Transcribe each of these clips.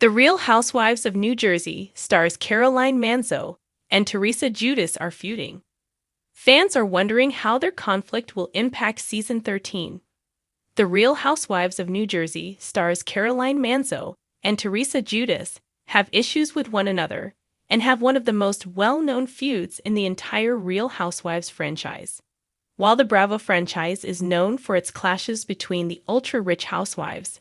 The Real Housewives of New Jersey stars Caroline Manzo and Teresa Giudice are feuding. Fans are wondering how their conflict will impact season 13. The Real Housewives of New Jersey stars Caroline Manzo and Teresa Giudice have issues with one another and have one of the most well-known feuds in the entire Real Housewives franchise. While the Bravo franchise is known for its clashes between the ultra-rich housewives,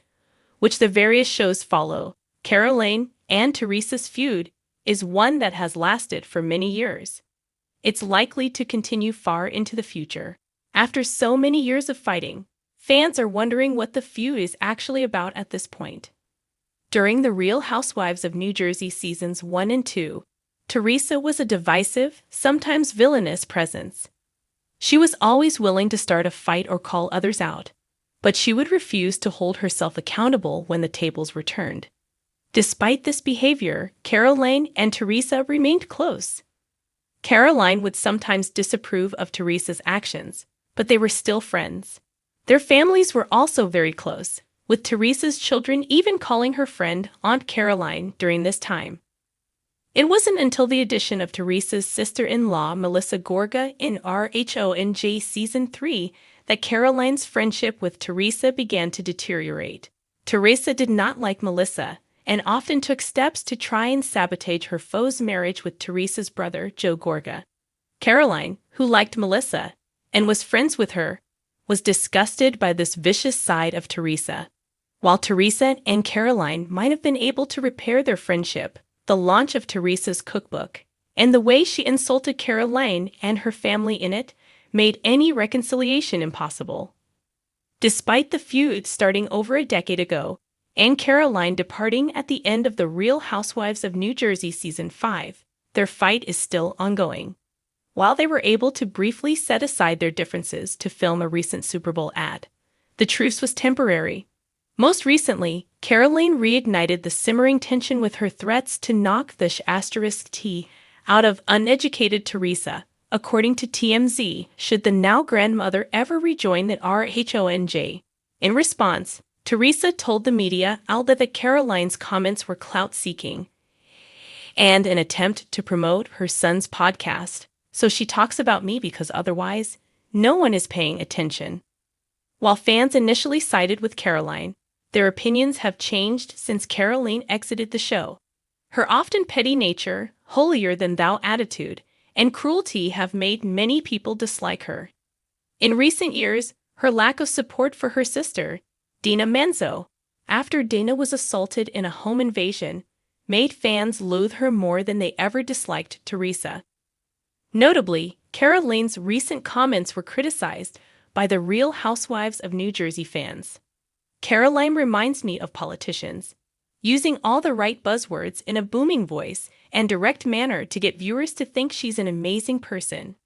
which the various shows follow, Caroline and Teresa's feud is one that has lasted for many years. It's likely to continue far into the future. After so many years of fighting, fans are wondering what the feud is actually about at this point. During the Real Housewives of New Jersey seasons 1 and 2, Teresa was a divisive, sometimes villainous presence. She was always willing to start a fight or call others out, but she would refuse to hold herself accountable when the tables were turned. Despite this behavior, Caroline and Teresa remained close. Caroline would sometimes disapprove of Teresa's actions, but they were still friends. Their families were also very close, with Teresa's children even calling her friend Aunt Caroline during this time. It wasn't until the addition of Teresa's sister-in-law Melissa Gorga in Rhonj Season 3 that Caroline's friendship with Teresa began to deteriorate. Teresa did not like Melissa and often took steps to try and sabotage her foe's marriage with Teresa's brother, Joe Gorga. Caroline, who liked Melissa and was friends with her, was disgusted by this vicious side of Teresa. While Teresa and Caroline might have been able to repair their friendship, the launch of Teresa's cookbook and the way she insulted Caroline and her family in it made any reconciliation impossible. Despite the feud starting over a decade ago, and Caroline departing at the end of The Real Housewives of New Jersey Season 5, their fight is still ongoing. While they were able to briefly set aside their differences to film a recent Super Bowl ad, the truce was temporary. Most recently, Caroline reignited the simmering tension with her threats to knock the *T out of uneducated Teresa, according to TMZ, should the now grandmother ever rejoin the Rhonj. In response, Teresa told the media outlet that Caroline's comments were clout-seeking and an attempt to promote her son's podcast. So she talks about me because otherwise, no one is paying attention. While fans initially sided with Caroline, their opinions have changed since Caroline exited the show. Her often petty nature, holier-than-thou attitude, and cruelty have made many people dislike her. In recent years, her lack of support for her sister, Dina Manzo, after Dana was assaulted in a home invasion, made fans loathe her more than they ever disliked Teresa. Notably, Caroline's recent comments were criticized by the Real Housewives of New Jersey fans. Caroline reminds me of politicians, using all the right buzzwords in a booming voice and direct manner to get viewers to think she's an amazing person.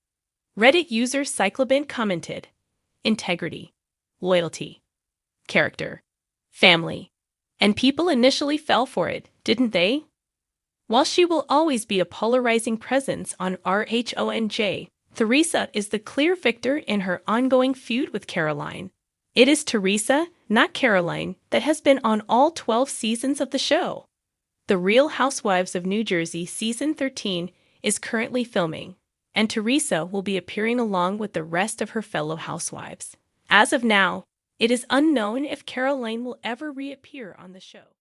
Reddit user Cyclobent commented, "Integrity, loyalty, character, family." And people initially fell for it, didn't they? While she will always be a polarizing presence on Rhonj, Teresa is the clear victor in her ongoing feud with Caroline. It is Teresa, not Caroline, that has been on all 12 seasons of the show. The Real Housewives of New Jersey Season 13 is currently filming, and Teresa will be appearing along with the rest of her fellow housewives. As of now, it is unknown if Caroline will ever reappear on the show.